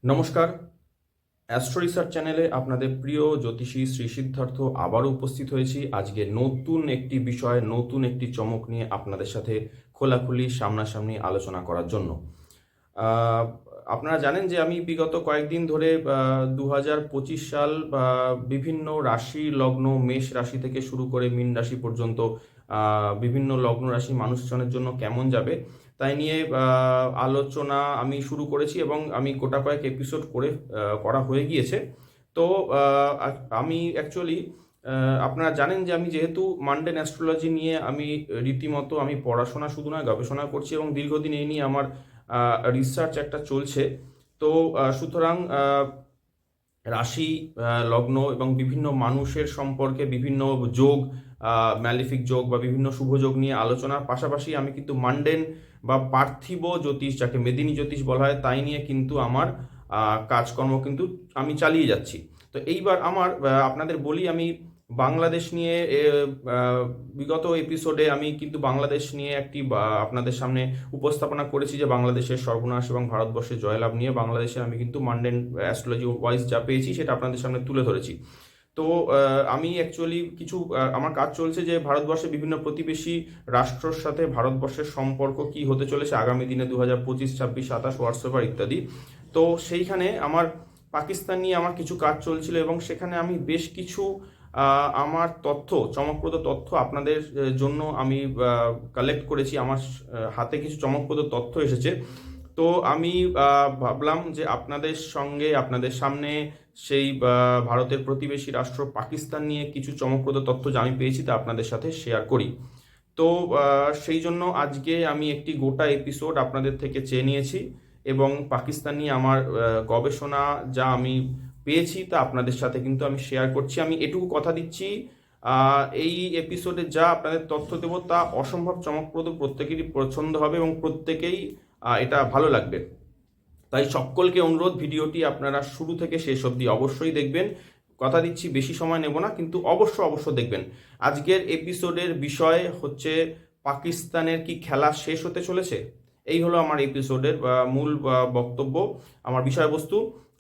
নমস্কার। Astro research চ্যানেলে আপনাদের প্রিয় জ্যোতিষী শ্রী সিদ্ধার্থ আবারও উপস্থিত হয়েছি আজকে নতুন একটি বিষয়, নতুন একটি চমক নিয়ে আপনাদের সাথে খোলাখুলি সামনাসামনি আলোচনা করার জন্য। আহ, আপনারা জানেন যে আমি বিগত কয়েকদিন ধরে 2025 সাল বিভিন্ন রাশি লগ্ন, মেষ রাশি থেকে শুরু করে মীন রাশি পর্যন্ত বিভিন্ন লগ্ন রাশি মানুষজনের জন্য কেমন যাবে তাই নিয়ে আলোচনা আমি শুরু করেছি এবং আমি গোটা কয়েক এপিসোড করা হয়ে গিয়েছে। তো আমি অ্যাকচুয়ালি আপনারা জানেন যে আমি যেহেতু মান্ডেন অ্যাস্ট্রোলজি নিয়ে আমি রীতিমতো আমি পড়াশোনা শুধু নয় গবেষণা করছি এবং দীর্ঘদিন এই নিয়ে আমার রিসার্চ একটা চলছে। তো সুতরাং রাশি, লগ্ন এবং বিভিন্ন মানুষের সম্পর্কে বিভিন্ন যোগ, ম্যালিফিক যোগ বা বিভিন্ন শুভ যোগ নিয়ে আলোচনার পাশাপাশি আমি কিন্তু মান্ডেন বা পার্থিব জ্যোতিষ, যাকে মেদিনী জ্যোতিষ বলা হয়, তাই নিয়ে কিন্তু আমার কাজকর্ম কিন্তু আমি চালিয়ে যাচ্ছি। তো এইবার আমার আপনাদের বলি, আমি বাংলাদেশ নিয়ে বিগত এপিসোডে আমি কিন্তু বাংলাদেশ নিয়ে একটি আপনাদের সামনে উপস্থাপনা করেছি যে বাংলাদেশের সর্বনাশ এবং ভারতবর্ষের জয়লাভ নিয়ে বাংলাদেশে আমি কিন্তু মান্ডেন অ্যাস্ট্রোলজি ওয়াইজ যা পেয়েছি সেটা আপনাদের সামনে তুলে ধরেছি। তো আমি অ্যাকচুয়ালি কিছু আমার কাজ চলছে যে ভারতবর্ষের বিভিন্ন প্রতিবেশী রাষ্ট্রর সাথে ভারতবর্ষের সম্পর্ক কি হতে চলেছে আগামী দিনে 2025, 26, 27 হোয়াটসঅ্যাপার ইত্যাদি। তো সেইখানে আমার পাকিস্তান নিয়ে আমার কিছু কাজ চলছিল এবং সেখানে আমি বেশ কিছু আমার তথ্য, চমকপ্রদ তথ্য আপনাদের জন্য আমি কালেক্ট করেছি। আমার হাতে কিছু চমকপ্রদ তথ্য এসেছে। তো আমি ভাবলাম যে আপনাদের সঙ্গে, আপনাদের সামনে সেই ভারতের প্রতিবেশী রাষ্ট্র পাকিস্তান নিয়ে কিছু চমকপ্রদ তথ্য যা আমি পেয়েছি তা আপনাদের সাথে শেয়ার করি। তো সেই জন্য আজকে আমি একটি গোটা এপিসোড আপনাদের থেকে চেয়ে নিয়েছি এবং পাকিস্তান নিয়ে আমার গবেষণা যা আমি পেয়েছি তা আপনাদের সাথে কিন্তু আমি শেয়ার করছি। আমি এটুকু কথা দিচ্ছি, এই এপিসোডে যা আপনাদের তথ্য দেবো তা অসম্ভব চমকপ্রদ, প্রত্যেকেরই পছন্দ হবে এবং প্রত্যেকেই এটা ভালো লাগবে। তাই সকলকে অনুরোধ, ভিডিওটি আপনারা শুরু থেকে শেষ অবধি অবশ্যই দেখবেন। কথা দিচ্ছি বেশি সময় নেব না, কিন্তু অবশ্য দেখবেন। আজকের এপিসোডের বিষয় হচ্ছে পাকিস্তানের কি খেলা শেষ হতে চলেছে। এই হলো আমার এপিসোডের মূল বক্তব্য, আমার বিষয়বস্তু।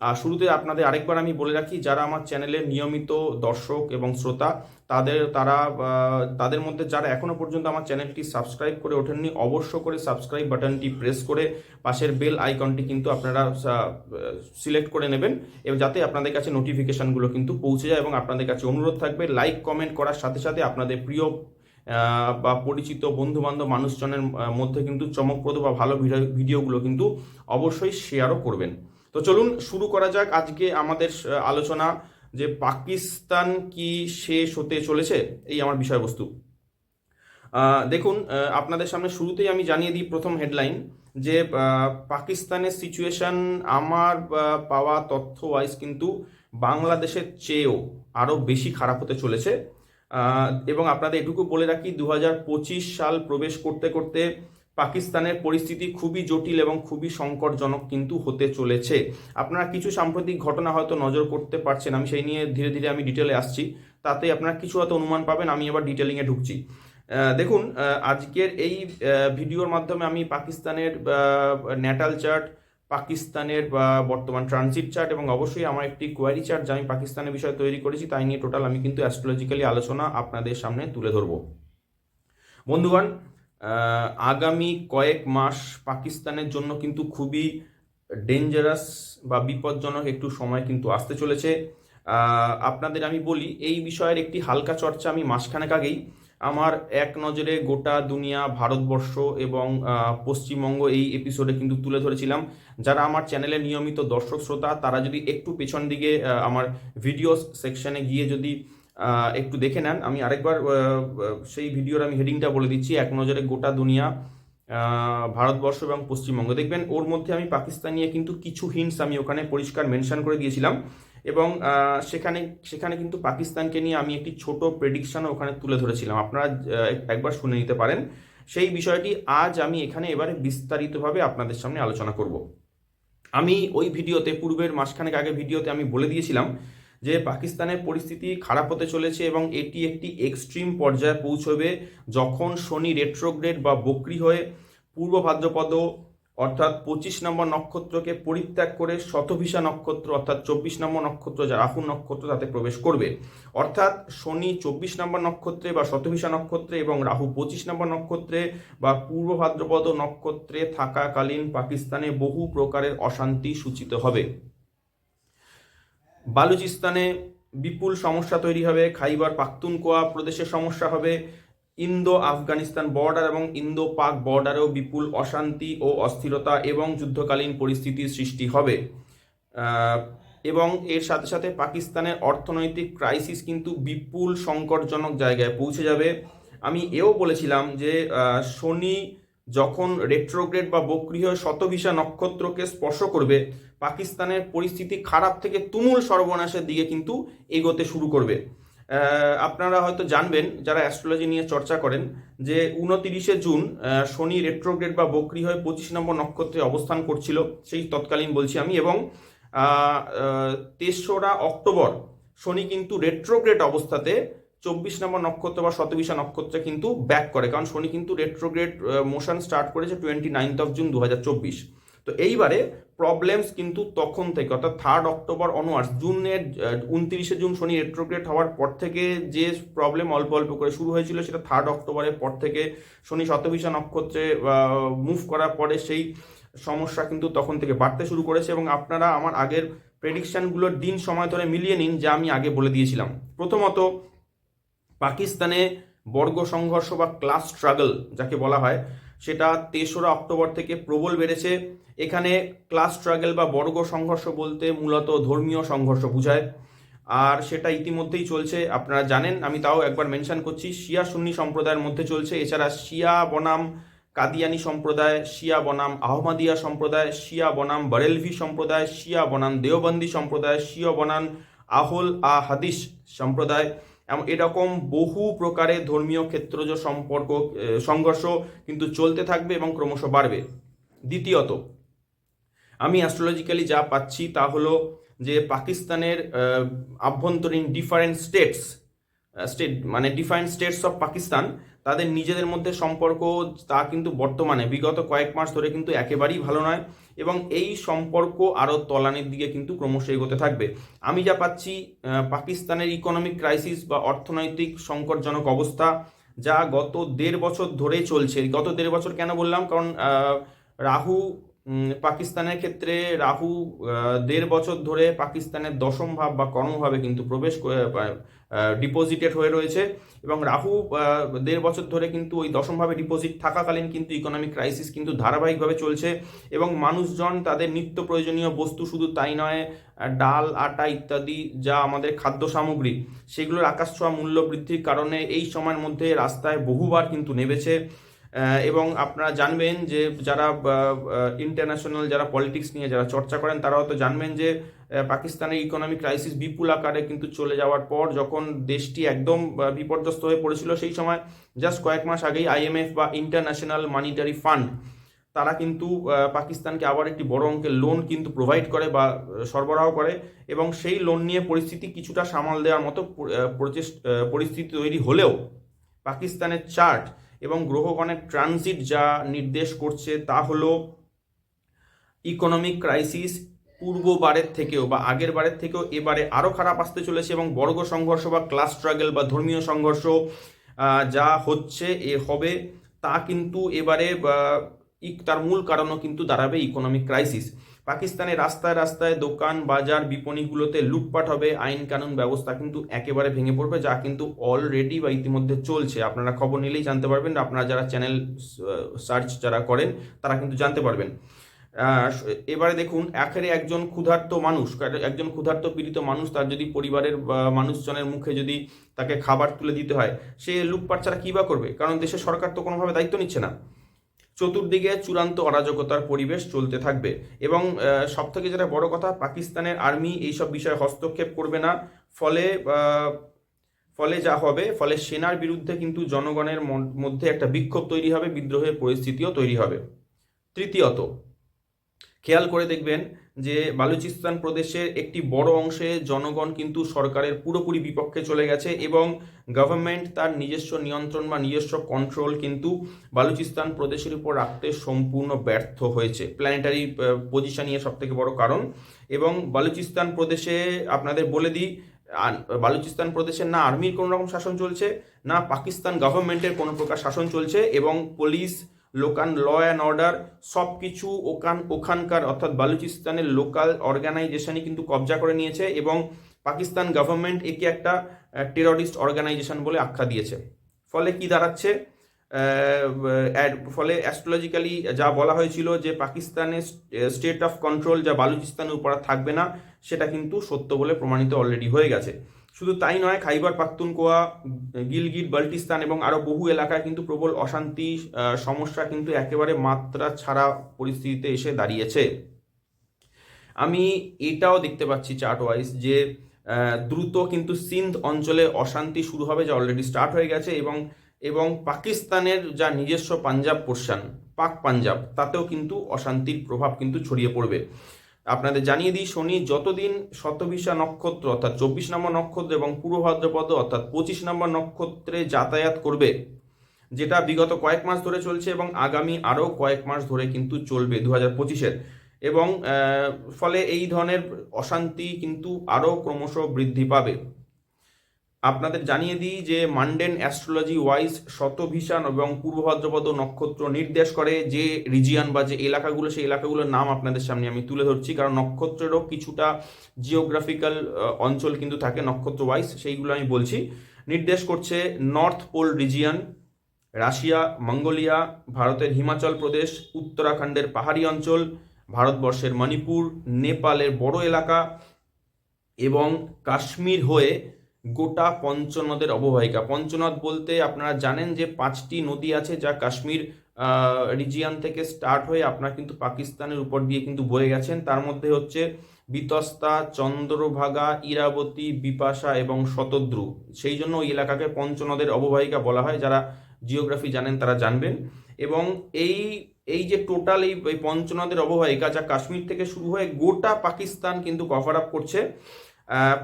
আর শুরুতে আপনাদের আরেকবার আমি বলে রাখি, যারা আমার চ্যানেলের নিয়মিত দর্শক এবং শ্রোতা তাদের মধ্যে যারা এখনো পর্যন্ত আমার চ্যানেলটি সাবস্ক্রাইব করে ওঠেননি, অবশ্য করে সাবস্ক্রাইব বাটনটি প্রেস করে পাশের বেল আইকনটি কিন্তু আপনারা সিলেক্ট করে নেবেন এবং যাতে আপনাদের কাছে নোটিফিকেশনগুলো কিন্তু পৌঁছে যায়। এবং আপনাদের কাছে অনুরোধ থাকবে লাইক কমেন্ট করার সাথে সাথে আপনাদের প্রিয় বা পরিচিত বন্ধু বান্ধব মানুষজনের মধ্যে কিন্তু চমকপ্রদ বা ভালো ভিডিওগুলো কিন্তু অবশ্যই শেয়ারও করবেন। তো চলুন শুরু করা যাক আজকে আমাদের আলোচনা, যে পাকিস্তান কি শেষ হতে চলেছে, এই আমার বিষয়বস্তু। দেখুন, আপনাদের সামনে শুরুতেই আমি জানিয়ে দিই প্রথম হেডলাইন, যে পাকিস্তানের সিচুয়েশন আমার পাওয়া তথ্য ওয়াইজ কিন্তু বাংলাদেশের চেয়েও আরও বেশি খারাপ হতে চলেছে। এবং আপনাদের এটুকু বলে রাখি, 2025 সাল প্রবেশ করতে করতে পাকিস্তানের পরিস্থিতি খুবই জটিল এবং খুবই সংকটজনক কিন্তু হতে চলেছে। আপনারা কিছু সাম্প্রতিক ঘটনা হয়তো নজর করতে পারছেন, আমি সেই নিয়ে ধীরে ধীরে আমি ডিটেলে আসছি, তাতে আপনারা কিছু হয়তো অনুমান পাবেন। আমি এবার ডিটেলিংয়ে ঢুকছি। দেখুন, আজকের এই ভিডিওর মাধ্যমে আমি পাকিস্তানের ন্যাটাল চার্ট, পাকিস্তানের বর্তমান ট্রানজিট চার্ট এবং অবশ্যই আমার একটি কোয়ারি চার্ট যা আমি পাকিস্তানের বিষয়ে তৈরি করেছি তাই নিয়ে টোটাল আমি কিন্তু অ্যাস্ট্রোলজিক্যালি আলোচনা আপনাদের সামনে তুলে ধরব। বন্ধুগণ, আগামী কয়েক মাস পাকিস্তানের জন্য কিন্তু খুবই ডেঞ্জারাস বা বিপজ্জনক একটু সময় কিন্তু আসতে চলেছে। আপনাদের আমি বলি, এই বিষয়ের একটি হালকা চর্চা আমি মাসখানেক আগেই আমার এক নজরে গোটা দুনিয়া, ভারতবর্ষ এবং পশ্চিমবঙ্গ এই এপিসোডে কিন্তু তুলে ধরেছিলাম। যারা আমার চ্যানেলে নিয়মিত দর্শক শ্রোতা তারা যদি একটু পেছন দিকে আমার ভিডিও সেকশনে গিয়ে যদি একটু দেখে নেন, আমি আরেকবার সেই ভিডিওর আমি হেডিংটা বলে দিচ্ছি, এক নজরে গোটা দুনিয়া, ভারতবর্ষ এবং পশ্চিমবঙ্গ। দেখবেন ওর মধ্যে আমি পাকিস্তান নিয়ে কিন্তু কিছু হিন্টস আমি ওখানে পরিষ্কার মেনশন করে দিয়েছিলাম এবং সেখানে সেখানে কিন্তু পাকিস্তানকে নিয়ে আমি একটি ছোট প্রেডিকশনও ওখানে তুলে ধরেছিলাম। আপনারা একবার শুনে নিতে পারেন। সেই বিষয়টি আজ আমি এখানে এবারে বিস্তারিতভাবে আপনাদের সামনে আলোচনা করব। আমি ওই ভিডিওতে, পূর্বের মাসখানেক আগে ভিডিওতে আমি বলে দিয়েছিলাম যে পাকিস্তানের পরিস্থিতি খারাপ হতে চলেছে এবং এটি একটি এক্সট্রিম পর্যায়ে পৌঁছবে যখন শনি রেট্রোগ্রেড বা বক্রি হয়ে পূর্ব ভাদ্রপদ অর্থাৎ 25 নম্বর নক্ষত্রকে পরিত্যাগ করে শতভিষা নক্ষত্র অর্থাৎ 24 নম্বর নক্ষত্র যা রাহু নক্ষত্র তাতে প্রবেশ করবে। অর্থাৎ শনি 24 নম্বর নক্ষত্রে বা শতভিষা নক্ষত্রে এবং রাহু 25 নম্বর নক্ষত্রে বা পূর্ব ভাদ্রপদ নক্ষত্রে থাকাকালীন পাকিস্তানে বহু প্রকারের অশান্তি সূচিত হবে। বালুচিস্তানে বিপুল সমস্যা তৈরি হবে, খাইবার পাখতুনখোয়া প্রদেশে সমস্যা হবে, ইন্দো আফগানিস্তান বর্ডার এবং ইন্দো পাক বর্ডারেও বিপুল অশান্তি ও অস্থিরতা এবং যুদ্ধকালীন পরিস্থিতির সৃষ্টি হবে। এবং এর সাথে সাথে পাকিস্তানের অর্থনৈতিক ক্রাইসিস কিন্তু বিপুল সংকটজনক জায়গায় পৌঁছে যাবে। আমি এও বলেছিলাম যে শনি যখন রেট্রোগ্রেড বা বক্রী হয়ে শতভিষা নক্ষত্রকে স্পর্শ করবে, পাকিস্তানের পরিস্থিতি খারাপ থেকে তুমুল সর্বনাশের দিকে কিন্তু এগোতে শুরু করবে। আপনারা হয়তো জানবেন যারা অ্যাস্ট্রোলজি নিয়ে চর্চা করেন যে 29শে জুন শনি রেট্রোগ্রেড বা বক্রী হয়ে 25 নম্বর নক্ষত্রে অবস্থান করছিল, সেই তৎকালীন বলছি আমি, এবং 3রা অক্টোবর শনি কিন্তু রেট্রোগ্রেড অবস্থাতে 24 নম্বর নক্ষত্র বা শতভিষা নক্ষত্রে কিন্তু ব্যাক করে, কারণ শনি কিন্তু রেট্রোগ্রেড মোশন স্টার্ট করেছে 29 জুন 2024। তো এইবারে প্রবলেমস কিন্তু তখন থেকে অর্থাৎ 3 অক্টোবর অনওয়ার্ডস, জুনের 29শে জুন শনি রেট্রোগ্রেড হওয়ার পর থেকে যে প্রবলেম অল্প অল্প করে শুরু হয়েছিল সেটা 3 অক্টোবরের পর থেকে শনি শতভিষা নক্ষত্রে মুভ করার পরে সেই সমস্যা কিন্তু তখন থেকে বাড়তে শুরু করেছে। এবং আপনারা আমার আগের প্রেডিকশনগুলোর দিন সময় ধরে মিলিয়ে নিন যা আমি আগে বলে দিয়েছিলাম। প্রথমত, পাকিস্তানে বর্গ সংঘর্ষ বা ক্লাস স্ট্রাগল যাকে বলা হয় সেটা 3রা অক্টোবর থেকে প্রবল বেড়েছে। এখানে ক্লাস স্ট্রাগল বা বর্গ সংঘর্ষ বলতে মূলত ধর্মীয় সংঘর্ষ বোঝায়, আর সেটা ইতিমধ্যেই চলছে, আপনারা জানেন। আমি তাও একবার মেনশন করছি, শিয়া সুন্নি সম্প্রদায়ের মধ্যে চলছে। এছাড়া শিয়া বনাম কাদিয়ানি সম্প্রদায়, শিয়া বনাম আহমদিয়া সম্প্রদায়, শিয়া বনাম বরেলভি সম্প্রদায়, শিয়া বনাম দেওবন্দি সম্প্রদায়, শিয়া বনাম আহল হাদিস সম্প্রদায়, এরকম বহু প্রকারের ধর্মীয় ক্ষেত্রজ সংঘর্ষ কিন্তু চলতে থাকবে এবং ক্রমশ বাড়বে। দ্বিতীয়ত, আমি অ্যাস্ট্রোলজিক্যালি যা পাচ্ছি তা হলো যে পাকিস্তানের আভ্যন্তরীণ ডিফারেন্ট মানে ডিফারেন্ট স্টেটস অফ পাকিস্তান, তাদের নিজেদের মধ্যে সম্পর্ক তা কিন্তু বর্তমানে বিগত কয়েক মাস ধরে কিন্তু একেবারেই ভালো নয়, এবং এই সম্পর্ক আরও তলানির দিকে কিন্তু ক্রমশ এগোতে থাকবে। আমি যা পাচ্ছি পাকিস্তানের ইকোনমিক ক্রাইসিস বা অর্থনৈতিক সংকটজনক অবস্থা যা গত 1.5 বছর ধরে চলছে। গত 1.5 বছর কেন বললাম, কারণ রাহু পাকিস্তানের ক্ষেত্রে রাহু 1.5 বছর ধরে পাকিস্তানের দশম ভাব বা কর্মভাবে কিন্তু প্রবেশ ডিপোজিটেড হয়ে রয়েছে, এবং রাহু 1.5 বছর ধরে কিন্তু ওই দশমভাবে ডিপোজিট থাকাকালীন কিন্তু ইকোনমিক ক্রাইসিস কিন্তু ধারাবাহিকভাবে চলছে, এবং মানুষজন তাদের নিত্য প্রয়োজনীয় বস্তু, শুধু তাই নয়, ডাল আটা ইত্যাদি যা আমাদের খাদ্য সামগ্রী, সেগুলোর আকাশছোঁয়া মূল্য বৃদ্ধির কারণে এই সময়ের মধ্যে রাস্তায় বহুবার কিন্তু নেমেছে। এবং আপনারা জানবেন যে যারা ইন্টারন্যাশনাল যারা পলিটিক্স নিয়ে যারা চর্চা করেন তারা হয়তো জানবেন যে পাকিস্তানের ইকোনমিক ক্রাইসিস বিপুল আকারে কিন্তু চলে যাওয়ার পর যখন দেশটি একদম বিপর্যস্ত হয়ে পড়েছিল, সেই সময় জাস্ট কয়েক মাস আগেই IMF বা ইন্টারন্যাশনাল মনিটারি ফান্ড তারা কিন্তু পাকিস্তানকে আবার একটি বড় অঙ্কের লোন কিন্তু প্রোভাইড করে বা সরবরাহ করে, এবং সেই লোন নিয়ে পরিস্থিতি কিছুটা সামাল দেওয়ার মতো পরিস্থিতি তৈরি হলেও পাকিস্তানের চার্ট এবং গ্রহগণের ট্রানজিট যা নির্দেশ করছে তা হলো ইকোনমিক ক্রাইসিস পূর্ববারের থেকেও বা আগের বারের থেকেও এবারে আরও খারাপ আসতে চলেছে, এবং বর্গ সংঘর্ষ বা ক্লাস স্ট্রাগল বা ধর্মীয় সংঘর্ষ যা হচ্ছে হবে তা কিন্তু এবারে তার মূল কারণও কিন্তু দাঁড়াবে ইকোনমিক ক্রাইসিস। পাকিস্তানের রাস্তায় রাস্তায় দোকান বাজার বিপণীগুলোতে লুটপাট হবে, আইন কানুন ব্যবস্থা কিন্তু একেবারে ভেঙে পড়বে, যা কিন্তু অলরেডি বা ইতিমধ্যে চলছে। আপনারা খবর নিলেই জানতে পারবেন, আপনারা যারা চ্যানেল সার্চ যারা করেন তারা কিন্তু জানতে পারবেন। এবারে দেখুন, আখেরে একজন ক্ষুধার্ত পীড়িত মানুষ, তার যদি পরিবারের মানুষজনের মুখে যদি তাকে খাবার তুলে দিতে হয়, সে লুটপাট ছাড়া কী বা করবে, কারণ দেশের সরকার তো কোনোভাবে দায়িত্ব নিচ্ছে না। চতুর্দিকে চূড়ান্ত অরাজকতার পরিবেশ চলতে থাকবে, এবং সবথেকে যেটা বড় কথা, পাকিস্তানের আর্মি এইসব বিষয়ে হস্তক্ষেপ করবে না, ফলে যা হবে, ফলে সেনার বিরুদ্ধে কিন্তু জনগণের মধ্যে একটা বিক্ষোভ তৈরি হবে, বিদ্রোহের পরিস্থিতিও তৈরি হবে। তৃতীয়ত, খেয়াল করে দেখবেন যে বালুচিস্তান প্রদেশের একটি বড় অংশে জনগণ কিন্তু সরকারের পুরোপুরি বিপক্ষে চলে গেছে এবং গভর্নমেন্ট তার নিজস্ব নিয়ন্ত্রণ বা নিজস্ব কন্ট্রোল কিন্তু বালুচিস্তান প্রদেশের উপর রাখতে সম্পূর্ণ ব্যর্থ হয়েছে। প্ল্যানেটারি পজিশনই এর সবথেকে বড় কারণ। এবং বালুচিস্তান প্রদেশে আপনাদের বলে দিই, বালুচিস্তান প্রদেশে না আর্মির কোনো রকম শাসন চলছে, না পাকিস্তান গভর্নমেন্টের কোনো প্রকার শাসন চলছে, এবং police, local law and order সব কিছু ওখানকার অর্থাৎ বালুচিস্তানের লোকাল অর্গানাইজেশনই কিন্তু কবজা করে নিয়েছে এবং পাকিস্তান গভর্নমেন্ট একে একটা টেররিস্ট অর্গানাইজেশন বলে আখ্যা দিয়েছে। ফলে কি দাঁড়াচ্ছে, ফলে অ্যাস্ট্রোলজিক্যালি যা বলা হয়েছিল যে পাকিস্তানের স্টেট অফ কন্ট্রোল যা বালুচিস্তানের উপর থাকবে না, সেটা কিন্তু সত্য বলে প্রমাণিত অলরেডি হয়ে গেছে। শুধু তাই নয়, খাইবার পাখতুনখোয়া, গিলগিট বাল্টিস্তান এবং আরও বহু এলাকায় কিন্তু প্রবল অশান্তি সমস্যা কিন্তু একেবারে মাত্রা ছাড়া পরিস্থিতিতে এসে দাঁড়িয়েছে। আমি এটাও দেখতে পাচ্ছি চার্ট ওয়াইজ যে দ্রুত কিন্তু সিন্ধ অঞ্চলে অশান্তি শুরু হবে, যা অলরেডি স্টার্ট হয়ে গেছে, এবং পাকিস্তানের যা নিজস্ব পাঞ্জাব পোর্শন, পাক পাঞ্জাব, তাতেও কিন্তু অশান্তির প্রভাব কিন্তু ছড়িয়ে পড়বে। আপনাদের জানিয়ে দিই, শনি যতদিন শতভিসা নক্ষত্র অর্থাৎ 24 নম্বর নক্ষত্র এবং পূর্ব ভাদ্রপদ অর্থাৎ 25 নম্বর নক্ষত্রে যাতায়াত করবে, যেটা বিগত কয়েক মাস ধরে চলছে এবং আগামী আরও কয়েক মাস ধরে কিন্তু চলবে 2025-এর, এবং ফলে এই ধরনের অশান্তি কিন্তু আরও ক্রমশ বৃদ্ধি পাবে। আপনাদের জানিয়ে দিই যে মান্ডেন অ্যাস্ট্রোলজি ওয়াইজ শতভিষণ এবং পূর্ব ভাদ্রপদ নক্ষত্র নির্দেশ করে যে রিজিয়ন বা যে এলাকাগুলো, সেই এলাকাগুলোর নাম আপনাদের সামনে আমি তুলে ধরছি, কারণ নক্ষত্রেরও কিছুটা জিওগ্রাফিক্যাল অঞ্চল কিন্তু থাকে নক্ষত্র ওয়াইজ, সেইগুলো আমি বলছি। নির্দেশ করছে North Pole region, Russia, Mongolia, ভারতের হিমাচল প্রদেশ, উত্তরাখণ্ডের পাহাড়ি অঞ্চল, ভারতবর্ষের মণিপুর, নেপালের বড় এলাকা এবং কাশ্মীর হয়ে গোটা পঞ্চনদের অববাহিকা। পঞ্চনদ বলতে আপনারা জানেন যে 5টি নদী আছে যা কাশ্মীর রিজিয়ন থেকে স্টার্ট হয়ে আপনার কিন্তু পাকিস্তানের উপর দিয়ে কিন্তু বয়ে গেছেন। তার মধ্যে হচ্ছে বিতস্তা, চন্দ্রভাগা, ইরাবতী, বিপাশা এবং শতদ্রু। সেই জন্য ওই এলাকাকে পঞ্চনদের অববাহিকা বলা হয়। যারা জিওগ্রাফি জানেন তারা জানবেন। এবং এই যে টোটাল এই পঞ্চনদের অববাহিকা, যা কাশ্মীর থেকে শুরু হয়ে গোটা পাকিস্তান কিন্তু কভার আপ করছে,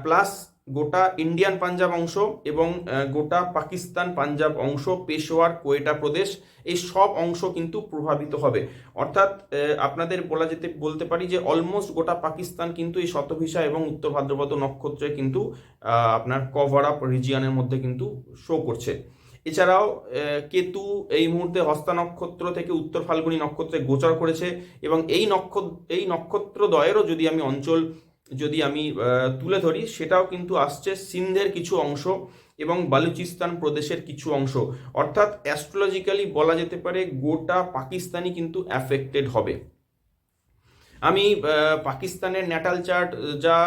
প্লাস গোটা ইন্ডিয়ান পাঞ্জাব অংশ এবং গোটা পাকিস্তান পাঞ্জাব অংশ, পেশোয়ার, কোয়েটা প্রদেশ, এই সব অংশ কিন্তু প্রভাবিত হবে। অর্থাৎ আপনাদের বলতে পারি যে অলমোস্ট গোটা পাকিস্তান কিন্তু এই শতভিসা এবং উত্তর ভাদ্রপদ নক্ষত্রে কিন্তু আপনার কভার আপ রিজিয়নের মধ্যে কিন্তু শো করছে। এছাড়াও কেতু এই মুহূর্তে হস্তা নক্ষত্র থেকে উত্তর ফাল্গুনী নক্ষত্রে গোচর করেছে এবং এই নক্ষত্রদ্বয়েরও যদি আমি তুলে ধরি, সেটাও কিন্তু আসছে সিন্ধের কিছু অংশ এবং বালুচিস্তান প্রদেশের কিছু অংশ। অর্থাৎ অ্যাস্ট্রোলজিক্যালি বলা যেতে পারে গোটা পাকিস্তানই কিন্তু অ্যাফেক্টেড হবে। আমি পাকিস্তানের ন্যাটাল চার্ট যা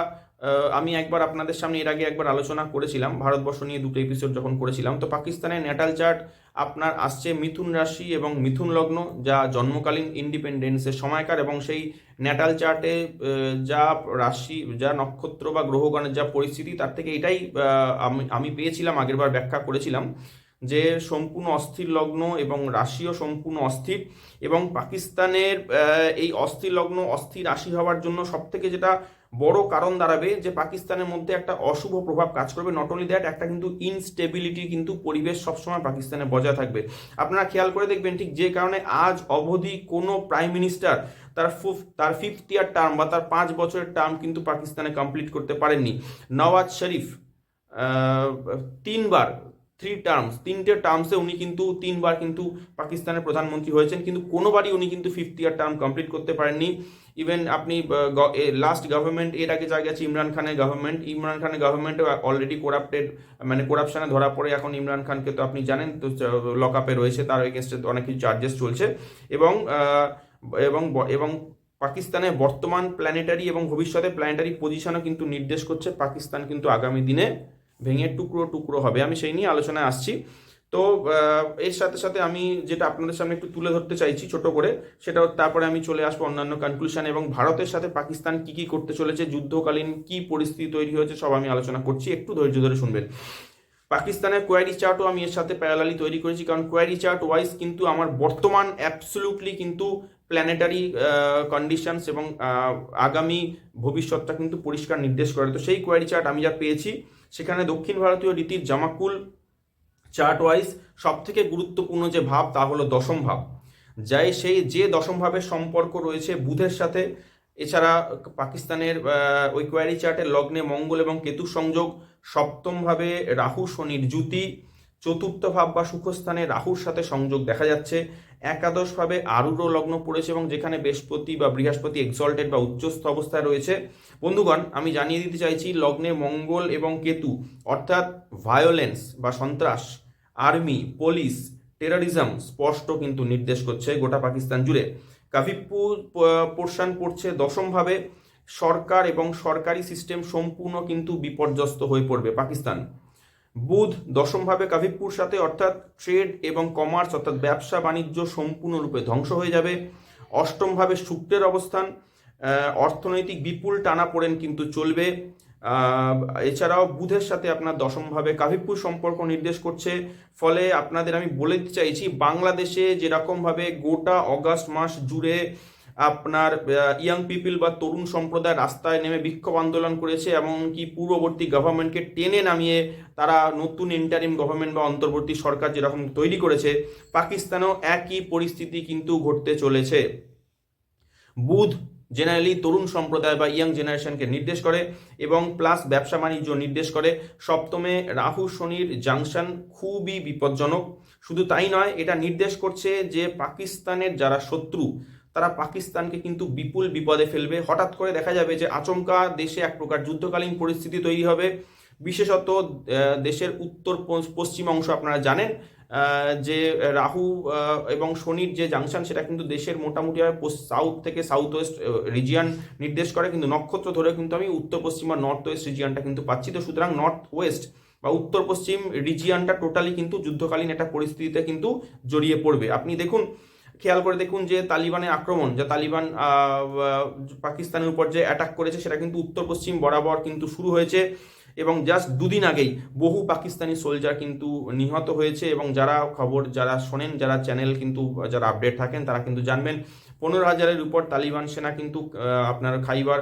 আমি একবার আপনাদের সামনে এর আগে একবার আলোচনা করেছিলাম, ভারতবর্ষ নিয়ে 2টো এপিসোড যখন করেছিলাম, তো পাকিস্তানের ন্যাটাল চার্ট আপনার আসছে মিথুন রাশি এবং মিথুন লগ্ন, যা জন্মকালীন ইন্ডিপেন্ডেন্সের সময়কার, এবং সেই ন্যাটাল চার্টে যা রাশি, যা নক্ষত্র বা গ্রহগণের যা পরিস্থিতি, তার থেকে এটাই আমি পেয়েছিলাম, আগেরবার ব্যাখ্যা করেছিলাম যে সম্পূর্ণ অস্থির লগ্ন এবং রাশিও সম্পূর্ণ অস্থির। এবং পাকিস্তানের এই অস্থির লগ্ন, অস্থির রাশি হওয়ার জন্য সবথেকে যেটা বড় কারণ দাঁড়াবে যে পাকিস্তানের মধ্যে একটা অশুভ প্রভাব কাজ করবে। নট অনলি দ্যাট, একটা কিন্তু ইনস্টেবিলিটি কিন্তু পরিবেশ সবসময় পাকিস্তানে বজায় থাকবে। আপনারা খেয়াল করে দেখবেন, ঠিক যে কারণে আজ অবধি কোনো প্রাইম মিনিস্টার তার 5th ইয়ার টার্ম বা তার 5 বছরের টার্ম কিন্তু পাকিস্তানে কমপ্লিট করতে পারেননি। নওয়াজ শরীফ 3টে টার্মসে উনি কিন্তু 3বার কিন্তু পাকিস্তানের প্রধানমন্ত্রী হয়েছেন, কিন্তু কোনোবারই উনি কিন্তু 5th ইয়ার টার্ম কমপ্লিট করতে পারেননি। ইভেন আপনি লাস্ট গভর্নমেন্ট, এর আগে যা গেছে ইমরান খানের গভর্নমেন্টও অলরেডি করাপ্টেড, মানে করাপশনে ধরা পড়ে এখন ইমরান খানকে তো আপনি জানেন তো লক আপে রয়েছে, তার এগেনস্টে অনেক কিছু চার্জেস চলছে। এবং এবং এবং পাকিস্তানের বর্তমান প্ল্যানেটারি এবং ভবিষ্যতে প্ল্যানেটারি পজিশনও কিন্তু নির্দেশ করছে পাকিস্তান কিন্তু আগামী দিনে ভেঙে টুকরো টুকরো হবে। আমি সেই নিয়ে আলোচনায় আসছি। তো এর সাথে সাথে আমি যেটা আপনাদের সামনে একটু তুলে ধরতে চাইছি ছোট করে, সেটা তারপরে আমি চলে আসবো অন্যান্য কনক্লুশন এবং ভারতের সাথে পাকিস্তান কি করতে চলেছে, যুদ্ধকালীন কি পরিস্থিতি তৈরি হয়েছে, সব আমি আলোচনা করছি, একটু ধৈর্য ধরে শুনবেন। পাকিস্তানের কোয়ারি চার্টও আমি এর সাথে প্যারালালি তৈরি করেছি, কারণ কোয়ারি চার্ট ওয়াইজ কিন্তু আমার বর্তমান অ্যাবসলিউটলি কিন্তু প্ল্যানেটারি কন্ডিশনস এবং আগামী ভবিষ্যৎটা কিন্তু পরিষ্কার নির্দেশ করে। তো সেই কোয়ারি চার্ট আমি যা পেয়েছি সেখানে দক্ষিণ ভারতীয় রীতির জামাকুল চার্ট ওয়াইজ সব থেকে গুরুত্বপূর্ণ যে ভাব তা হলো দশম ভাব, যে দশম ভাবের সম্পর্ক রয়েছে বুধের সাথে। এছাড়া পাকিস্তানের ওই কোয়ারি চার্টের লগ্নে মঙ্গল এবং কেতু সংযোগ, সপ্তম ভাবে রাহু শনির যুতি, চতুর্থ ভাব বা সুখস্থানে রাহুর সাথে সংযোগ দেখা যাচ্ছে, একাদশ ভাবে আরূঢ় লগ্ন পড়েছে এবং যেখানে বৃহস্পতি বা বৃহস্পতি এক্সল্টেড বা উচ্চস্থ অবস্থায় রয়েছে। বন্ধুগণ, আমি জানিয়ে দিতে চাইছি লগ্নে মঙ্গল এবং কেতু অর্থাৎ ভায়োলেন্স বা সন্ত্রাস, আর্মি, পুলিশ, টেররিজম স্পষ্ট কিন্তু নির্দেশ করছে গোটা পাকিস্তান জুড়ে। কাফিপুর পোর্শন পড়ছে দশমভাবে, সরকার এবং সরকারি সিস্টেম সম্পূর্ণ কিন্তু বিপর্যস্ত হয়ে পড়বে পাকিস্তান। বুধ দশমভাবে কাফিপুর সাথে অর্থাৎ ট্রেড এবং কমার্স অর্থাৎ ব্যবসা বাণিজ্য সম্পূর্ণরূপে ধ্বংস হয়ে যাবে। অষ্টমভাবে শুক্রের অবস্থান, অর্থনৈতিক বিপুল টানাপোড়েন কিন্তু চলবে। এছাড়াও বুধের সাথে আপনার দশমভাবে কাফিপুর সম্পর্ক নির্দেশ করছে। ফলে আপনাদের আমি বলে দিতে চাইছি বাংলাদেশে যেরকমভাবে গোটা অগাস্ট মাস জুড়ে আপনার ইয়াং পিপল বা তরুণ সম্প্রদায় রাস্তায় নেমে বিক্ষোভ আন্দোলন করেছে, এমনকি পূর্ববর্তী গভর্নমেন্টকে টেনে নামিয়ে তারা নতুন ইন্টারিম গভর্নমেন্ট বা অন্তর্বর্তী সরকার যেরকম তৈরি করেছে, পাকিস্তানেও একই পরিস্থিতি কিন্তু ঘটতে চলেছে। বুধ জেনারেলি তরুণ সম্প্রদায় বা ইয়াং জেনারেশনকে নির্দেশ করে এবং প্লাস ব্যবসা বাণিজ্য নির্দেশ করে। সপ্তমে রাহু শনির জাংশন খুবই বিপজ্জনক। শুধু তাই নয়, এটা নির্দেশ করছে যে পাকিস্তানের যারা শত্রু তারা পাকিস্তানকে কিন্তু বিপুল বিপদে ফেলবে। হঠাৎ করে দেখা যাবে যে আচমকা দেশে এক প্রকার যুদ্ধকালীন পরিস্থিতি তৈরি হবে। বিশেষত দেশের উত্তর পশ্চিম অংশ আপনারা জানেন যে রাহু এবং শনির যে জাংশন সেটা কিন্তু দেশের মোটামুটি সাউথ থেকে সাউথ ওয়েস্ট রিজিয়ান নির্দেশ করে, কিন্তু নক্ষত্র ধরে কিন্তু আমি উত্তর পশ্চিম বা নর্থ ওয়েস্ট রিজিয়ানটা কিন্তু পাচ্ছি। তো সুতরাং নর্থ ওয়েস্ট বা উত্তর পশ্চিম রিজিয়ানটা টোটালি কিন্তু যুদ্ধকালীন একটা পরিস্থিতিতে কিন্তু জড়িয়ে পড়বে। আপনি দেখুন, খেয়াল করে দেখুন যে তালিবানের আক্রমণ, যা তালিবান পাকিস্তানের উপর যে অ্যাটাক করেছে সেটা কিন্তু উত্তর পশ্চিম বরাবর কিন্তু শুরু হয়েছে এবং জাস্ট দুদিন আগেই বহু পাকিস্তানি সোলজার কিন্তু নিহত হয়েছে। এবং যারা খবর যারা শোনেন, যারা চ্যানেল কিন্তু যারা আপডেট থাকেন তারা কিন্তু জানবেন 15,000-এর উপর তালিবান সেনা কিন্তু আপনার খাইবার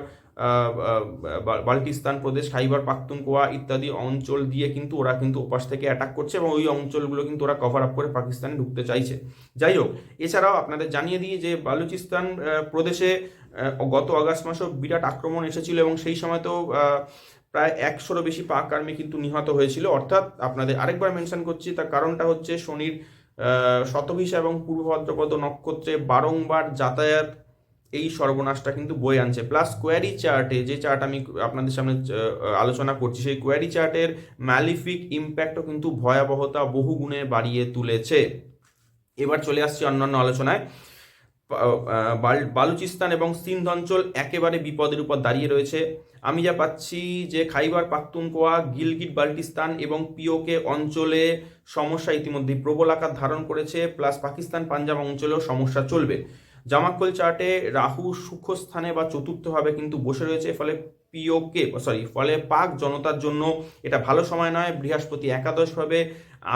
বাল্টিস্তান প্রদেশ, খাইবার পাখতুনখোয়া ইত্যাদি অঞ্চল দিয়ে কিন্তু ওরা কিন্তু ওপাশ থেকে অ্যাটাক করছে এবং ওই অঞ্চলগুলো কিন্তু ওরা কভার আপ করে পাকিস্তানে ঢুকতে চাইছে। যাই হোক, এছাড়াও আপনাদের জানিয়ে দিই যে বালুচিস্তান প্রদেশে গত আগস্ট মাসেও বিরাট আক্রমণ এসেছিল এবং সেই সময় তো প্রায় 100-রও বেশি পাক আর্মি কিন্তু নিহত হয়েছিল। অর্থাৎ আপনাদের আরেকবার মেনশন করছি, তার কারণটা হচ্ছে শনির শতভিসা এবং পূর্ব ভাদ্রপদ নক্ষত্রে বারংবার যাতায়াত এই সর্বনাশটা কিন্তু বয়ে আনছে। প্লাস কোয়ারি চার্টে যে চার্ট আমি আপনাদের সামনে আলোচনা করছি, সেই কোয়ারি চার্টের ম্যালিফিক ইম্প্যাক্টও কিন্তু ভয়াবহতা বহুগুণে বাড়িয়ে তুলেছে। এবার চলে আসছি অন্যান্য আলোচনায়। বালুচিস্তান এবং সিন্ধ অঞ্চল একেবারে বিপদের উপর দাঁড়িয়ে রয়েছে। আমি যা পাচ্ছি যে খাইবার পাখতুনখোয়া, গিলগিট বাল্টিস্তান এবং পিওকে অঞ্চলে সমস্যা ইতিমধ্যেই প্রবল আকার ধারণ করেছে। প্লাস পাকিস্তান পাঞ্জাব অঞ্চলেও সমস্যা চলবে। জামাকল চার্টে রাহু সুখস্থানে বা চতুর্থভাবে কিন্তু বসে রয়েছে, ফলে পাক জনতার জন্য এটা ভালো সময় নয়। বৃহস্পতি একাদশভাবে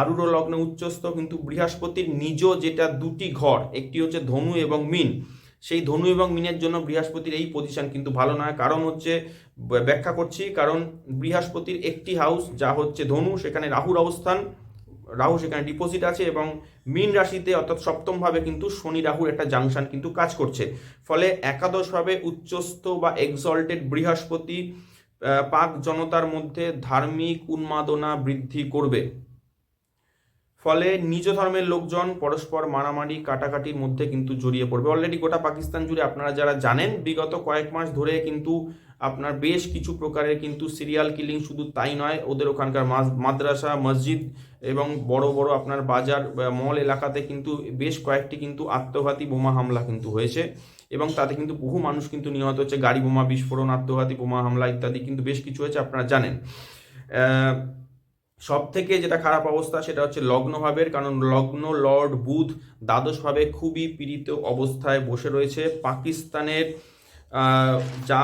আরূঢ় লগ্নে উচ্চস্থ, কিন্তু বৃহস্পতির নিজ যেটা দুটি ঘর, একটি হচ্ছে ধনু এবং মীন, সেই ধনু এবং মীনের জন্য বৃহস্পতির এই পজিশন কিন্তু ভালো নয়। কারণ হচ্ছে, ব্যাখ্যা করছি, কারণ বৃহস্পতির একটি হাউস যা হচ্ছে ধনু, সেখানে রাহুর অবস্থান, রাহু সেখানে ডিপোজিট আছে এবং মীন রাশিতে অর্থাৎ সপ্তমভাবে কিন্তু শনি রাহুর একটা জাংশন কিন্তু কাজ করছে। ফলে একাদশভাবে উচ্চস্থ বা এক্সল্টেড বৃহস্পতি পাক জনতার মধ্যে ধার্মিক উন্মাদনা বৃদ্ধি করবে। ফলে নিজ ধর্মের লোকজন পরস্পর মারামারি কাটাকাটির মধ্যে কিন্তু জড়িয়ে পড়বে। অলরেডি গোটা পাকিস্তান জুড়ে আপনারা যারা জানেন বিগত কয়েক মাস ধরে কিন্তু আপনার বেশ কিছু প্রকারের কিন্তু সিরিয়াল কিলিং, শুধু তাই নয়, ওদের ওখানকার মাদ্রাসা, মসজিদ এবং বড় বড় আপনার বাজার মল এলাকাতে কিন্তু বেশ কয়েকটি কিন্তু আত্মঘাতী বোমা হামলা কিন্তু হয়েছে এবং তাতে কিন্তু বহু মানুষ কিন্তু নিহত হচ্ছে। গাড়ি বোমা বিস্ফোরণ, আত্মঘাতী বোমা হামলা ইত্যাদি কিন্তু বেশ কিছু হয়েছে, আপনারা জানেন। সব থেকে যেটা খারাপ অবস্থা সেটা হচ্ছে লগ্নভাবের, কারণ লগ্ন লর্ড বুধ দ্বাদশভাবে খুবই পীড়িত অবস্থায় বসে রয়েছে। পাকিস্তানের যা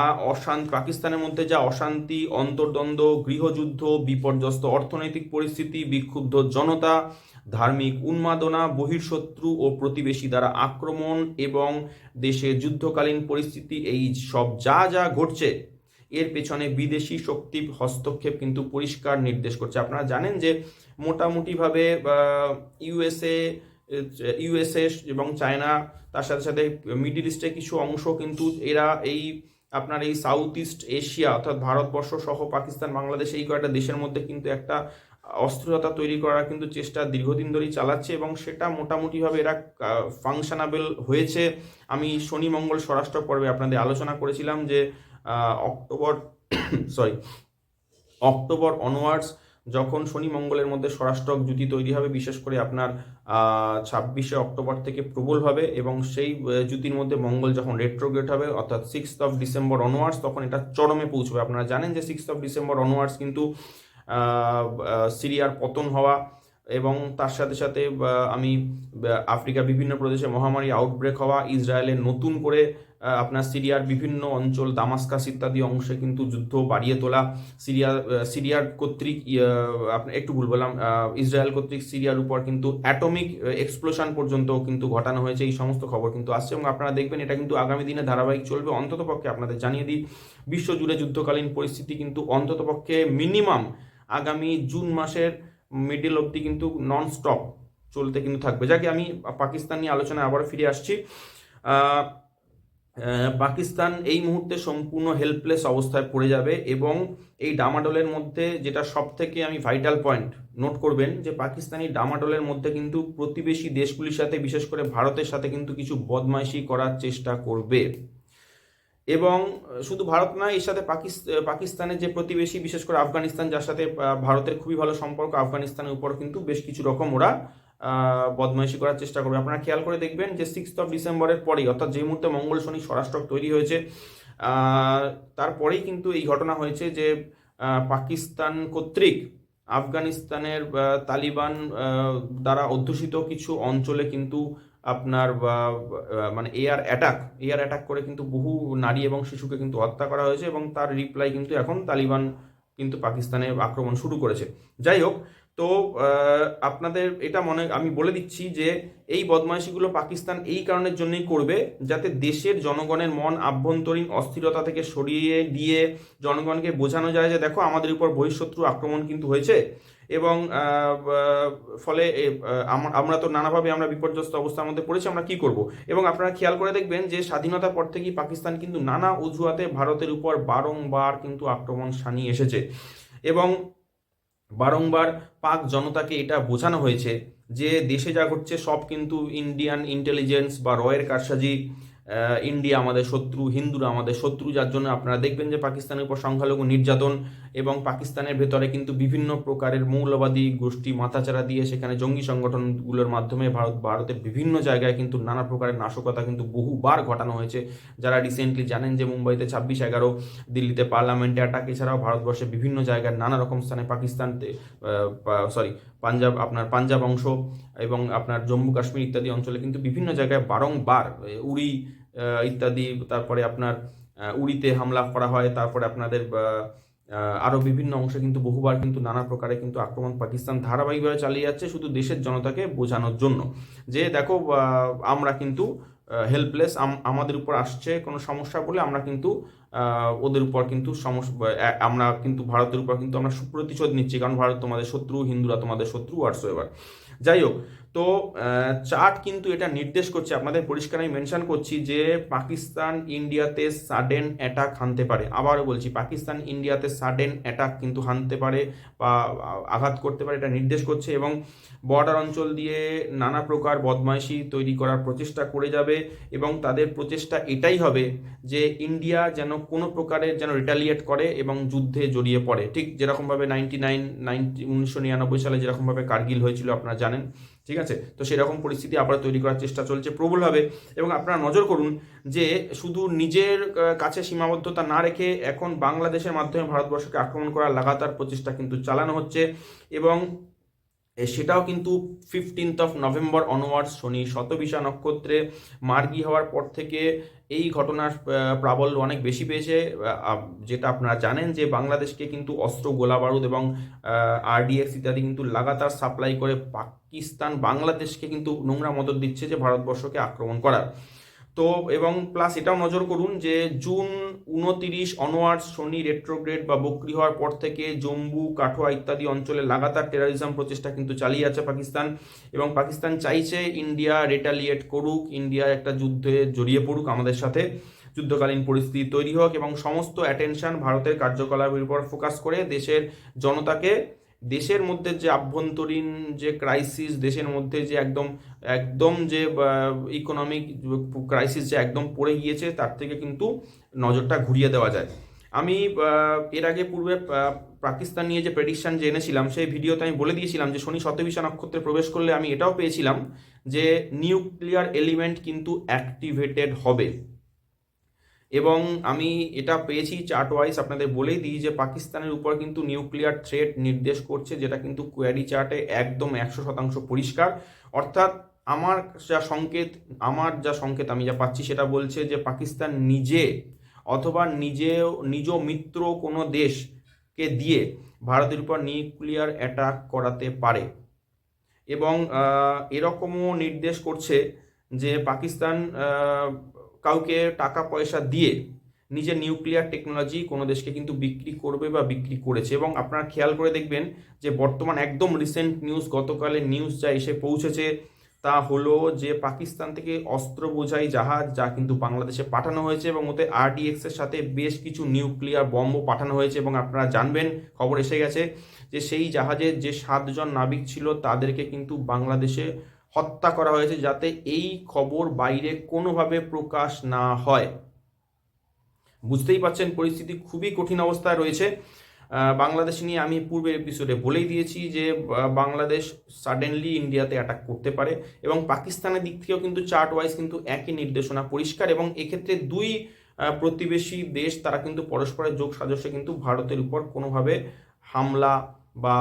পাকিস্তানের মধ্যে যা অশান্তি, অন্তর্দ্বন্দ্ব, গৃহযুদ্ধ, বিপর্যস্ত অর্থনৈতিক পরিস্থিতি, বিক্ষুব্ধ জনতা, ধার্মিক উন্মাদনা, বহির্শত্রু ও প্রতিবেশী দ্বারা আক্রমণ এবং দেশে যুদ্ধকালীন পরিস্থিতি, এই সব যা যা ঘটছে এর পেছনে বিদেশি শক্তির হস্তক্ষেপ কিন্তু পরিষ্কার নির্দেশ করছে। আপনারা জানেন যে মোটামুটিভাবে ইউএসএ ইউএসএ এবং চায়না, তার সাথে সাথে মিডিল ইস্টের কিছু অংশ কিন্তু এরা এই আপনার এই সাউথ ইস্ট এশিয়া অর্থাৎ ভারতবর্ষ সহ পাকিস্তান, বাংলাদেশ, এই কয়েকটা দেশের মধ্যে কিন্তু একটা অস্থিরতা তৈরি করার কিন্তু চেষ্টা দীর্ঘদিন ধরেই চালাচ্ছে এবং সেটা মোটামুটিভাবে এরা ফাংশনাবেল হয়েছে। আমি শনি মঙ্গল স্বরাষ্ট্র পর্বে আপনাদের আলোচনা করেছিলাম যে অক্টোবর অক্টোবর অনওয়ার্ডস যখন শনি মঙ্গলের মধ্যে স্বরাষ্ট্রক জুতি তৈরি হবে, বিশেষ করে আপনার 26শে অক্টোবর থেকে প্রবল হবে এবং সেই জুতির মধ্যে মঙ্গল যখন রেট্রোগ্রেড হবে অর্থাৎ 6 ডিসেম্বর অনওয়ার্ডস, তখন এটা চরমে পৌঁছবে। আপনারা জানেন যে 6 ডিসেম্বর অনওয়ার্ডস কিন্তু সিরিয়ার পতন হওয়া এবং তার সাথে সাথে আমি আফ্রিকার বিভিন্ন প্রদেশে মহামারী আউটব্রেক হওয়া, ইসরায়েলের নতুন করে আপনার সিরিয়ার বিভিন্ন অঞ্চল, দামাস্কাস ইত্যাদি অংশে কিন্তু যুদ্ধ বাড়িয়ে তোলা, সিরিয়ার কর্তৃক আপনার একটু ভুল বললাম, ইসরায়েল কর্তৃক সিরিয়ার উপর কিন্তু অ্যাটমিক এক্সপ্লোশন পর্যন্ত কিন্তু ঘটানো হয়েছে। এই সমস্ত খবর কিন্তু আসছে এবং আপনারা দেখবেন এটা কিন্তু আগামী দিনে ধারাবাহিক চলবে। অন্ততপক্ষে আপনাদের জানিয়ে দিই, বিশ্বজুড়ে যুদ্ধকালীন পরিস্থিতি কিন্তু অন্ততপক্ষে মিনিমাম আগামী জুন মাসের মিডল অবধি কিন্তু নন স্টপ চলতে কিন্তু থাকবে। যাকে আমি পাকিস্তান নিয়ে আলোচনায় আবার ফিরে আসছি। পাকিস্তান এই মুহূর্তে সম্পূর্ণ হেল্পলেস অবস্থায় পড়ে যাবে এবং এই ডামাডোলের মধ্যে যেটা সব থেকে আমি ভাইটাল পয়েন্ট নোট করবেন যে পাকিস্তানি ডামাডোলের মধ্যে কিন্তু প্রতিবেশী দেশগুলির সাথে, বিশেষ করে ভারতের সাথে কিন্তু কিছু বদমাইশি করার চেষ্টা করবে এবং শুধু ভারত নয়, এর সাথে পাকিস্তানের যে প্রতিবেশী, বিশেষ করে আফগানিস্তান, যার সাথে ভারতের খুবই ভালো সম্পর্ক, আফগানিস্তানের উপর কিন্তু বেশ কিছু রকম ওরা বদমাইশি করার চেষ্টা করবে। আপনারা খেয়াল করে দেখবেন যে 6 ডিসেম্বরের পরেই অর্থাৎ যে মুহূর্তে মঙ্গল শনি স্বরাষ্ট্রক তৈরি হয়েছে তারপরেই কিন্তু এই ঘটনা হয়েছে যে পাকিস্তান কর্তৃক আফগানিস্তানের তালিবান দ্বারা অধ্যুষিত কিছু অঞ্চলে কিন্তু আপনার মানে এয়ার অ্যাটাক করে কিন্তু বহু নারী এবং শিশুকে কিন্তু হত্যা করা হয়েছে এবং তার রিপ্লাই কিন্তু এখন তালিবান কিন্তু পাকিস্তানে আক্রমণ শুরু করেছে। যাই হোক, তো আপনাদের এটা আমি বলে দিচ্ছি যে এই বদমাইশিগুলো পাকিস্তান এই কারণের জন্যই করবে যাতে দেশের জনগণের মন আভ্যন্তরীণ অস্থিরতা থেকে সরিয়ে দিয়ে জনগণকে বোঝানো যায় যে দেখো আমাদের উপর বহিঃশত্রু আক্রমণ কিন্তু হয়েছে এবং ফলে আমরা তো নানাভাবে আমরা বিপর্যস্ত অবস্থার মধ্যে পড়েছি, আমরা কি করব। এবং আপনারা খেয়াল করে দেখবেন যে স্বাধীনতার পর থেকেই পাকিস্তান কিন্তু নানা অজুহাতে ভারতের উপর বারংবার কিন্তু আক্রমণ শানিয়ে এসেছে এবং বারংবার পাক জনতাকে এটা বোঝানো হয়েছে যে দেশে যা ঘটছে সব কিন্তু ইন্ডিয়ান ইন্টেলিজেন্স বা রয়ের কারসাজি, ইন্ডিয়া আমাদের শত্রু, হিন্দুরা আমাদের শত্রু, যার জন্য আপনারা দেখবেন যে পাকিস্তানের উপর সংখ্যালঘু নির্যাতন এবং পাকিস্তানের ভেতরে কিন্তু বিভিন্ন প্রকারের মৌলবাদী গোষ্ঠী মাথাচাড়া দিয়ে সেখানে জঙ্গি সংগঠনগুলোর মাধ্যমে ভারতের বিভিন্ন জায়গায় কিন্তু নানা প্রকারের নাশকতা কিন্তু বহুবার ঘটানো হয়েছে। যারা রিসেন্টলি জানেন যে মুম্বাইতে 26/11, দিল্লিতে পার্লামেন্টে অ্যাটাক, এছাড়াও ভারতবর্ষের বিভিন্ন জায়গায় নানা রকম স্থানে পাঞ্জাব অংশ এবং আপনার জম্মু কাশ্মীর ইত্যাদি অঞ্চলে কিন্তু বিভিন্ন জায়গায় বারংবার উড়ি ইত্যাদি, তারপরে আপনার উড়িতে হামলা করা হয়, তারপরে আপনাদের আরও বিভিন্ন অংশে কিন্তু বহুবার কিন্তু নানা প্রকারে কিন্তু আক্রমণ পাকিস্তান ধারাবাহিকভাবে চালিয়ে যাচ্ছে শুধু দেশের জনতাকে বোঝানোর জন্য যে দেখো আমরা কিন্তু হেল্পলেস, আমাদের উপর আসছে কোনো সমস্যা বলে আমরা কিন্তু ওদের উপর কিন্তু আমরা কিন্তু ভারতের উপর কিন্তু আমরা সুপ্রতিশোধ নিচ্ছি, কারণ ভারত তোমাদের শত্রু, হিন্দুরা তোমাদের শত্রু হোয়াটসএভার। যাই হোক, তো চার্ট কিন্তু এটা নির্দেশ করছে, আপনাদের পরিষ্কার আমি মেনশন করছি যে পাকিস্তান ইন্ডিয়াতে সাডেন অ্যাটাক হানতে পারে। আবারও বলছি, পাকিস্তান ইন্ডিয়াতে সাডেন অ্যাটাক কিন্তু হানতে পারে বা আঘাত করতে পারে, এটা নির্দেশ করছে এবং বর্ডার অঞ্চল দিয়ে নানা প্রকার বদমাইশি তৈরি করার প্রচেষ্টা করে যাবে এবং তাদের প্রচেষ্টা এটাই হবে যে ইন্ডিয়া যেন কোনো প্রকারের যেন রিটালিয়েট করে এবং যুদ্ধে জড়িয়ে পড়ে, ঠিক যেরকমভাবে 1999 সালে যেরকমভাবে কার্গিল হয়েছিল আপনারা জানেন, ঠিক আছে। তো সেরকম পরিস্থিতি আবার তৈরি করার চেষ্টা চলছে প্রবলভাবে এবং আপনারা নজর করুন যে শুধু নিজের কাছে সীমাবদ্ধতা না রেখে এখন বাংলাদেশের মাধ্যমে ভারতবর্ষকে আক্রমণ করার লাগাতার প্রচেষ্টা কিন্তু চালানো হচ্ছে এবং সেটাও কিন্তু 15 নভেম্বর অনওয়ার্ডস শনি শতবিশা নক্ষত্রে মার্গী হওয়ার পর থেকে এই ঘটনার প্রাবল্য অনেক বেশি পেয়েছে। যেটা আপনারা জানেন যে বাংলাদেশকে কিন্তু অস্ত্র, গোলা বারুদ এবং আরডিএক্স ইত্যাদি কিন্তু লাগাতার সাপ্লাই করে পাকিস্তান বাংলাদেশকে কিন্তু নোংরা মদত দিচ্ছে যে ভারতবর্ষকে আক্রমণ করার। তো এবং প্লাস এটাও নজর করুন যে জুন 29 অনওয়ার্ডস শনি রেট্রোগ্রেড বা বক্রি হওয়ার পর থেকে জম্মু, কাঠোয়া ইত্যাদি অঞ্চলে লাগাতার টেরোরিজম প্রচেষ্টা কিন্তু চালিয়ে যাচ্ছে পাকিস্তান, এবং পাকিস্তান চাইছে ইন্ডিয়া রেটালিয়েট করুক, ইন্ডিয়া একটা যুদ্ধে জড়িয়ে পড়ুক আমাদের সাথে, যুদ্ধকালীন পরিস্থিতি তৈরি হোক এবং সমস্ত অ্যাটেনশন ভারতের কার্যকলাপের উপর ফোকাস করে দেশের জনতাকে, দেশের মধ্যে যে আভ্যন্তরীণ যে ক্রাইসিস, দেশের মধ্যে যে একদম একদম যে ইকোনমিক ক্রাইসিস যে একদম পড়ে গিয়েছে, তার থেকে কিন্তু নজরটা ঘুরিয়ে দেওয়া যায়। আমি এর আগে পূর্বে পাকিস্তান নিয়ে যে প্রেডিকশন যে এনেছিলাম, সেই ভিডিওতে আমি বলে দিয়েছিলাম যে শনি শতভিসা নক্ষত্রে প্রবেশ করলে আমি এটাও পেয়েছিলাম যে নিউক্লিয়ার এলিমেন্ট কিন্তু অ্যাক্টিভেটেড হবে। এবং আমি এটা পেয়েছি চার্ট ওয়াইজ। আপনাদের বলেই দিই যে পাকিস্তানের উপর কিন্তু নিউক্লিয়ার থ্রেট নির্দেশ করছে, যেটা কিন্তু কোয়ারি চার্টে একদম 100% পরিষ্কার। অর্থাৎ আমার যা সংকেত আমি যা পাচ্ছি সেটা বলছে যে পাকিস্তান নিজে অথবা নিজ মিত্র কোনো দেশকে দিয়ে ভারতের উপর নিউক্লিয়ার অ্যাটাক করাতে পারে। এবং এরকমও নির্দেশ করছে যে পাকিস্তান কাউকে টাকা পয়সা দিয়ে নিজের নিউক্লিয়ার টেকনোলজি কোনো দেশকে কিন্তু বিক্রি করবে বা বিক্রি করেছে। এবং আপনারা খেয়াল করে দেখবেন যে বর্তমান একদম রিসেন্ট নিউজ, গতকালের নিউজ যা এসে পৌঁছেছে তা হলো যে পাকিস্তান থেকে অস্ত্র বোঝাই জাহাজ যা কিন্তু বাংলাদেশে পাঠানো হয়েছে, এবং ওতে আরডিএক্স এর সাথে বেশ কিছু নিউক্লিয়ার বম্বও পাঠানো হয়েছে। এবং আপনারা জানবেন, খবর এসে গেছে যে সেই জাহাজের যে 7 জন নাবিক ছিল তাদেরকে কিন্তু বাংলাদেশে হত্যা করা হয়েছে, যাতে এই খবর বাইরে কোনোভাবে প্রকাশ না হয়। বুঝতেই পারছেন পরিস্থিতি খুবই কঠিন অবস্থায় রয়েছে। বাংলাদেশ নিয়ে আমি পূর্বের এপিসোডে বলেই দিয়েছি যে বাংলাদেশ সাডেনলি ইন্ডিয়াতে অ্যাটাক করতে পারে, এবং পাকিস্তানের দিক থেকেও কিন্তু চার্ট ওয়াইজ কিন্তু একই নির্দেশনা পরিষ্কার। এবং এক্ষেত্রে দুই প্রতিবেশী দেশ তারা কিন্তু পরস্পরের যোগ সাজসে কিন্তু ভারতের উপর কোনোভাবে হামলা বা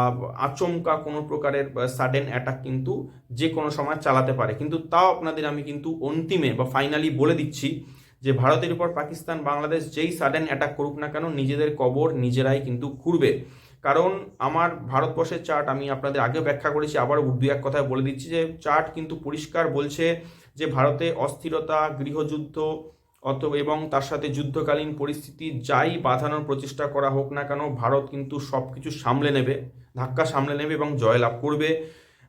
আচমকা কোনো প্রকারের সাডেন অ্যাটাক কিন্তু যে কোনো সময় চালাতে পারে। কিন্তু তাও আপনাদের আমি কিন্তু অন্তিমে বা ফাইনালি বলে দিচ্ছি যে ভারতের উপর পাকিস্তান বাংলাদেশ যেই সাডেন অ্যাটাক করুক না কেন, নিজেদের কবর নিজেরাই কিন্তু খুঁড়বে। কারণ আমার ভারতবর্ষের চার্ট আমি আপনাদের আগেও ব্যাখ্যা করেছি, আবার দু এক কথায় বলে দিচ্ছি যে চার্ট কিন্তু পরিষ্কার বলছে যে ভারতে অস্থিরতা, গৃহযুদ্ধ এবং তার সাথে যুদ্ধকালীন পরিস্থিতি যাই বাঁধানোর প্রচেষ্টা করা হোক না কেন, ভারত কিন্তু সব কিছু সামলে নেবে, ধাক্কা সামলে নেবে এবং জয়লাভ করবে।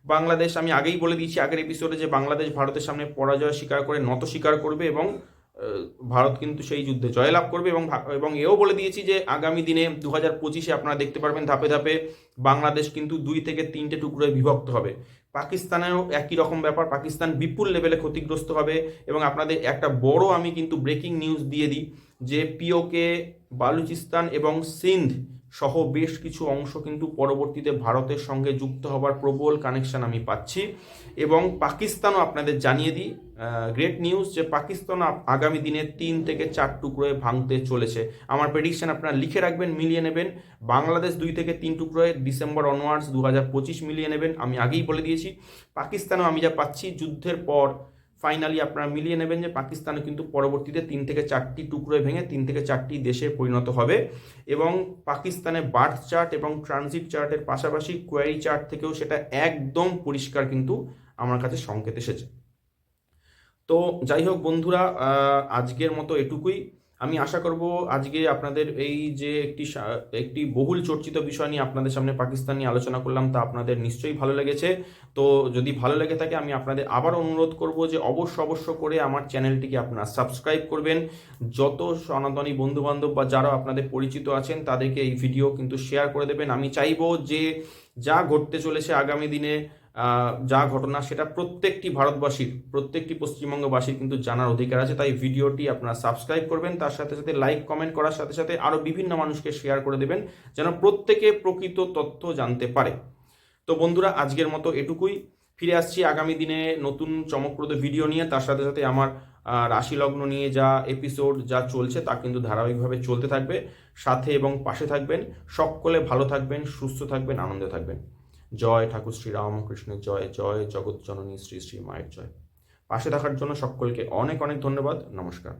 বাংলাদেশ, আমি আগেই বলে দিয়েছি আগের এপিসোডে, যে বাংলাদেশ ভারতের সামনে পরাজয় স্বীকার করে নত স্বীকার করবে এবং ভারত কিন্তু সেই যুদ্ধে জয়লাভ করবে। এবং এও বলে দিয়েছি যে আগামী দিনে 2025-এ আপনারা দেখতে পারবেন ধাপে ধাপে বাংলাদেশ কিন্তু 2 থেকে 3টে টুকরোয় বিভক্ত হবে। পাকিস্তানেও একই রকম ব্যাপার, পাকিস্তান বিপুল লেভেলে ক্ষতিগ্রস্ত হবে। এবং আপনাদের একটা বড় আমি কিন্তু ব্রেকিং নিউজ দিয়ে দিই যে পিওকে, বালুচিস্তান এবং সিন্ধ সহ বেশ কিছু অংশ কিন্তু পরবর্তীতে ভারতের সঙ্গে যুক্ত হবার প্রবল কানেকশন আমি পাচ্ছি। এবং পাকিস্তানও আপনাদের জানিয়ে দিই, গ্রেট নিউজ, যে পাকিস্তান আগামী দিনে 3 থেকে 4 টুকরোয় ভাঙতে চলেছে। আমার প্রেডিকশন আপনারা লিখে রাখবেন, মিলিয়ে নেবেন। বাংলাদেশ 2 থেকে 3 টুকরোয় ডিসেম্বর অনওয়ার্ডস 2025 মিলিয়ে নেবেন, আমি আগেই বলে দিয়েছি। পাকিস্তানও আমি যা পাচ্ছি যুদ্ধের পর ফাইনালি আপনারা মিলিয়ে নেবেন যে পাকিস্তানও কিন্তু পরবর্তীতে 3 থেকে 4টি টুকরোয় ভেঙে 3 থেকে 4টি দেশে পরিণত হবে। এবং পাকিস্তানের বার্থ চার্ট এবং ট্রানজিট চার্টের পাশাপাশি কোয়ারি চার্ট থেকেও সেটা একদম পরিষ্কার কিন্তু আমার কাছে সংকেত এসেছে। তো যাই হোক বন্ধুরা, আজকের মতো এটুকুই। আমি আশা করব আজকে আপনাদের এই যে একটি বহুল চর্চিত বিষয় নিয়ে আপনাদের সামনে পাকিস্তান নিয়ে আলোচনা করলাম, তা আপনাদের নিশ্চয়ই ভালো লেগেছে। তো যদি ভালো লেগে থাকে আমি আপনাদের আবার অনুরোধ করব যে অবশ্য করে আমার চ্যানেলটিকে আপনারা সাবস্ক্রাইব করবেন। যত সনাতনী বন্ধুবান্ধব বা যারা আপনাদের পরিচিত আছেন তাদেরকে এই ভিডিও কিন্তু শেয়ার করে দেবেন। আমি চাইবো যে যা ঘটতে চলেছে আগামী দিনে, যা ঘটনা, সেটা প্রত্যেকটি ভারতবাসীর, প্রত্যেকটি পশ্চিমবঙ্গবাসীর কিন্তু জানার অধিকার আছে। তাই ভিডিওটি আপনারা সাবস্ক্রাইব করবেন, তার সাথে সাথে লাইক কমেন্ট করার সাথে সাথে আরও বিভিন্ন মানুষকে শেয়ার করে দেবেন, যেন প্রত্যেকে প্রকৃত তথ্য জানতে পারে। তো বন্ধুরা, আজকের মতো এটুকুই। ফিরে আসছি আগামী দিনে নতুন চমকপ্রদ ভিডিও নিয়ে, তার সাথে সাথে আমার রাশি লগ্ন নিয়ে যা এপিসোড যা চলছে তা কিন্তু ধারাবাহিকভাবে চলতে থাকবে। সাথে এবং পাশে থাকবেন, সকলে ভালো থাকবেন, সুস্থ থাকবেন, আনন্দে থাকবেন। জয় ঠাকুর শ্রী রামকৃষ্ণের জয়, জয় জগৎ জননী শ্রী শ্রী মায়ের জয়। পাশে থাকার জন্য সকলকে অনেক অনেক ধন্যবাদ। নমস্কার।